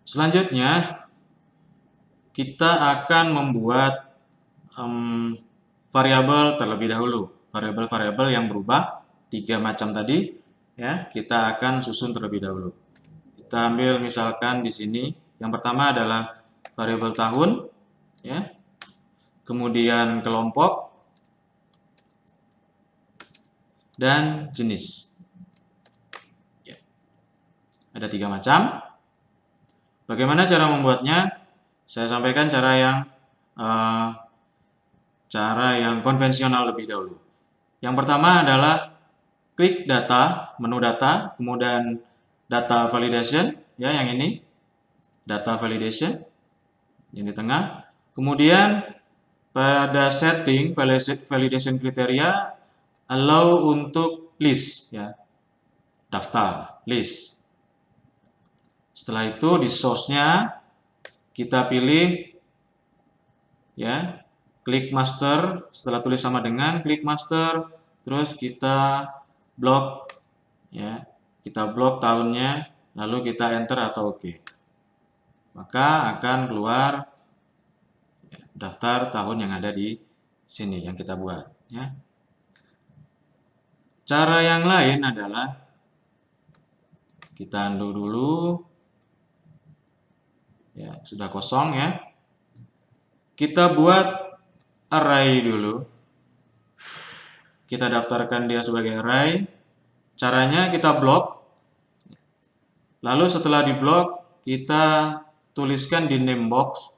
Selanjutnya, kita akan membuat variabel terlebih dahulu. Variabel-variabel yang berubah 3 macam tadi, ya, kita akan susun terlebih dahulu. Kita ambil misalkan di sini, yang pertama adalah variabel tahun, ya, kemudian kelompok, dan jenis. Ya. Ada 3 macam. Bagaimana cara membuatnya? Saya sampaikan cara yang konvensional lebih dahulu. Yang pertama adalah klik data, menu data, kemudian data validation, ya, yang ini, data validation, yang di tengah. Kemudian pada setting validation kriteria, allow untuk list, ya, daftar, list. Setelah itu di source-nya kita pilih, ya, klik master. Setelah tulis sama dengan, klik master, terus kita blok, ya, kita blok tahunnya, lalu kita enter atau oke. Maka akan keluar, ya, daftar tahun yang ada di sini yang kita buat, ya. Cara yang lain adalah kita undo dulu, ya, sudah kosong, ya. Kita buat array dulu. Kita daftarkan dia sebagai array. Caranya kita blok. Lalu setelah di blok, kita tuliskan di name box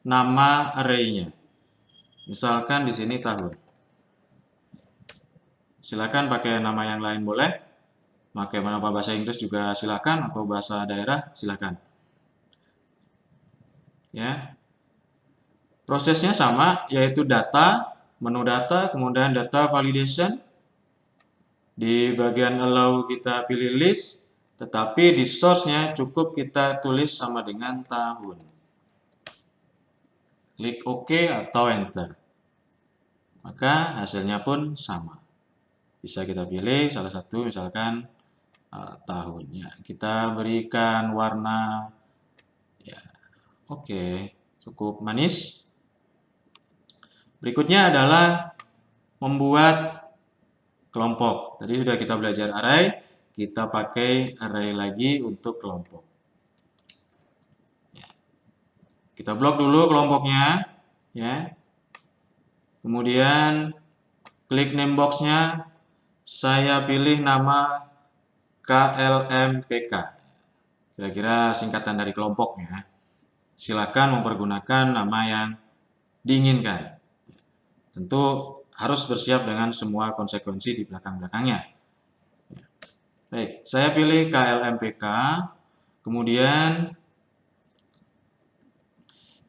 nama array-nya. Misalkan di sini tahun. Silakan pakai nama yang lain boleh. Pakai nama bahasa Inggris juga silakan, atau bahasa daerah silakan. Ya. Prosesnya sama, yaitu data, menu data, kemudian data validation. Di bagian allow kita pilih list, tetapi di source-nya cukup kita tulis sama dengan tahun. Klik OK atau enter. Maka hasilnya pun sama. Bisa kita pilih salah satu, misalkan tahunnya. Kita berikan warna, ya, oke, cukup manis. Berikutnya adalah membuat kelompok. Tadi sudah kita belajar array, kita pakai array lagi untuk kelompok. Ya. Kita blok dulu kelompoknya, ya. Kemudian klik name box-nya, saya pilih nama KLMPK. Kira-kira singkatan dari kelompoknya. Silakan mempergunakan nama yang diinginkan. Tentu harus bersiap dengan semua konsekuensi di belakang-belakangnya. Baik, saya pilih KLMPK. Kemudian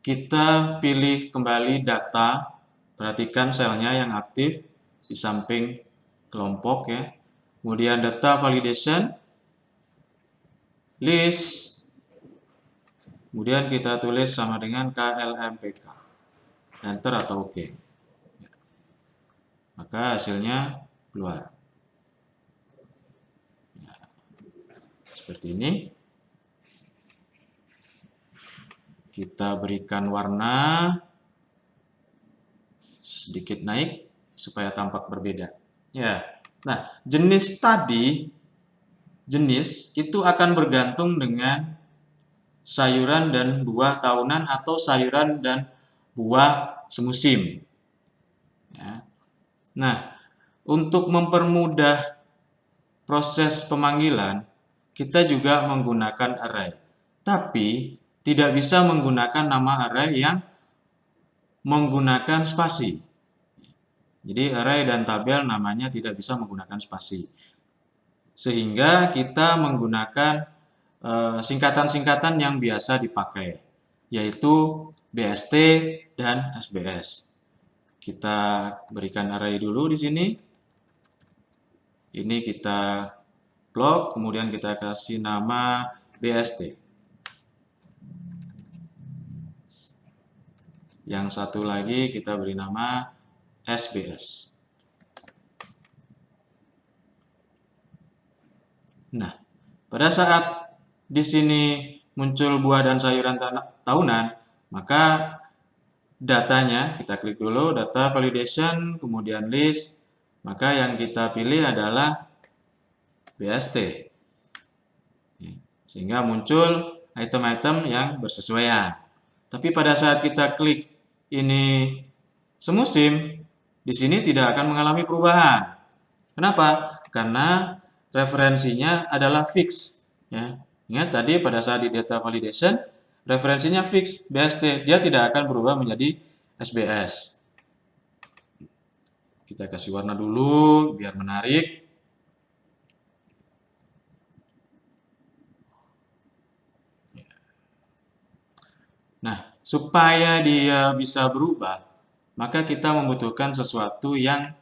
kita pilih kembali data. Perhatikan selnya yang aktif di samping kelompok, ya. Kemudian data validation, list. Kemudian kita tulis sama dengan KLMPK. Enter atau OK. Maka hasilnya keluar. Ya, seperti ini. Kita berikan warna sedikit naik supaya tampak berbeda. Ya. Nah, jenis itu akan bergantung dengan sayuran dan buah tahunan atau sayuran dan buah semusim. Ya. Nah, untuk mempermudah proses pemanggilan, kita juga menggunakan array. Tapi tidak bisa menggunakan nama array yang menggunakan spasi. Jadi array dan tabel namanya tidak bisa menggunakan spasi. Sehingga kita menggunakan singkatan-singkatan yang biasa dipakai, yaitu BST dan SBS. Kita berikan array dulu di sini. Ini kita blok, kemudian kita kasih nama BST. Yang satu lagi kita beri nama SBS. Nah, pada saat di sini muncul buah dan sayuran tahunan, maka datanya kita klik dulu, data validation, kemudian list, maka yang kita pilih adalah BST. Sehingga muncul item-item yang bersesuaian. Tapi pada saat kita klik ini semusim, di sini tidak akan mengalami perubahan. Kenapa? Karena referensinya adalah fix. Ya. Ingat tadi pada saat di data validation, referensinya fix, BST. Dia tidak akan berubah menjadi SBS. Kita kasih warna dulu, biar menarik. Nah, supaya dia bisa berubah, maka kita membutuhkan sesuatu yang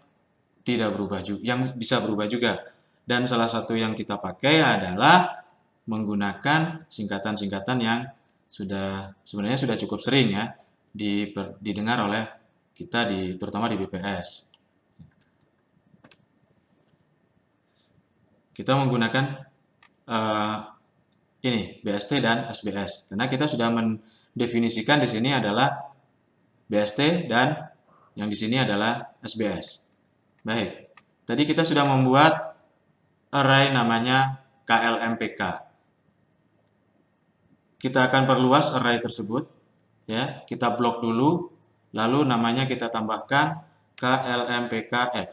tidak berubah juga, yang bisa berubah juga. Dan salah satu yang kita pakai adalah menggunakan singkatan-singkatan yang sebenarnya sudah cukup sering ya didengar oleh kita terutama di BPS. Kita menggunakan ini BST dan SBS karena kita sudah mendefinisikan di sini adalah BST dan yang di sini adalah SBS. Baik, tadi kita sudah membuat array namanya KLMPK. Kita akan perluas array tersebut, ya. Kita blok dulu, lalu namanya kita tambahkan KLMPK-X.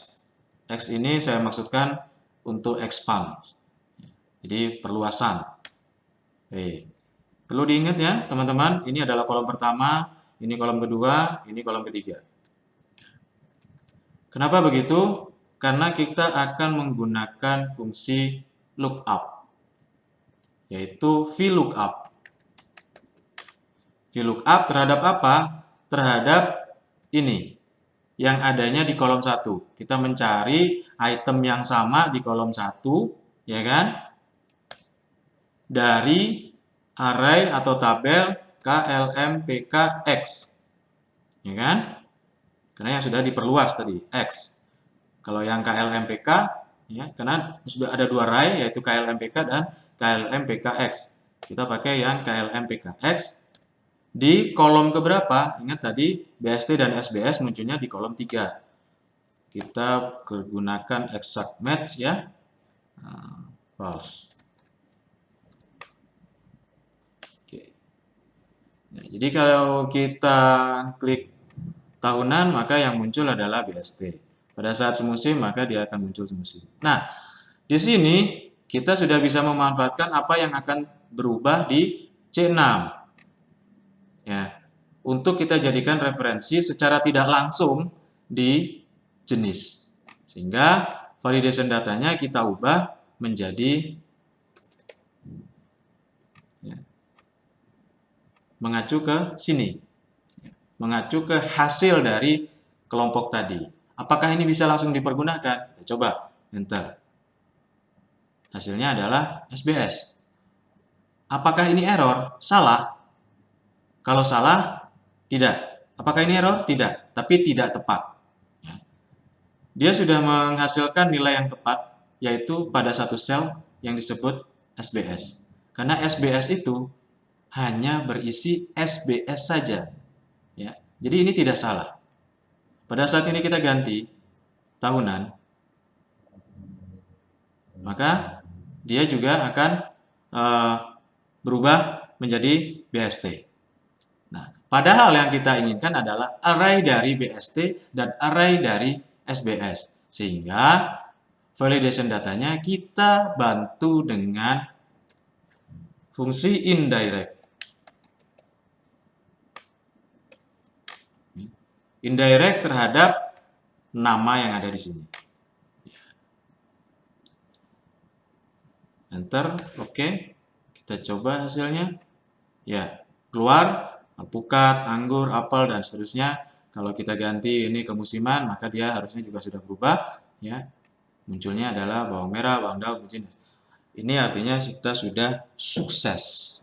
X ini saya maksudkan untuk expand, jadi perluasan. Baik. Perlu diingat ya, teman-teman, ini adalah kolom pertama, ini kolom kedua, ini kolom ketiga. Kenapa begitu? Karena kita akan menggunakan fungsi lookup, yaitu VLOOKUP. VLOOKUP terhadap apa? Terhadap ini, yang adanya di kolom 1. Kita mencari item yang sama di kolom 1, ya kan? Dari array atau tabel KLMPK-X, ya kan? Karena yang sudah diperluas tadi, X. Kalau yang KLMPK, ya, karena sudah ada dua array, yaitu KLMPK dan KLMPK-X. Kita pakai yang KLMPK-X. Di kolom keberapa? Ingat tadi BST dan SBS munculnya di kolom 3. Kita gunakan exact match ya. False. Oke. Nah, jadi kalau kita klik tahunan, maka yang muncul adalah BST. Pada saat semusim, maka dia akan muncul semusim. Nah, di sini kita sudah bisa memanfaatkan apa yang akan berubah di C6. Ya, untuk kita jadikan referensi secara tidak langsung di jenis. Sehingga validation datanya kita ubah menjadi ya, mengacu ke sini. Mengacu ke hasil dari kelompok tadi. Apakah ini bisa langsung dipergunakan? Kita coba, enter. Hasilnya adalah SBS. Apakah ini error? Salah. Kalau salah, tidak. Apakah ini error? Tidak, tapi tidak tepat. Ya. Dia sudah menghasilkan nilai yang tepat, yaitu pada satu sel yang disebut SBS. Karena SBS itu hanya berisi SBS saja. Ya. Jadi ini tidak salah. Pada saat ini kita ganti tahunan, maka dia juga akan berubah menjadi BST. Nah, padahal yang kita inginkan adalah array dari BST dan array dari SBS. Sehingga validation datanya kita bantu dengan fungsi indirect. Indirect terhadap nama yang ada di sini. Enter, oke. Kita coba hasilnya. Ya, keluar alpukat, anggur, apel, dan seterusnya. Kalau kita ganti ini ke musiman, maka dia harusnya juga sudah berubah. Ya, munculnya adalah bawang merah, bawang daun, kucing. Ini artinya kita sudah sukses.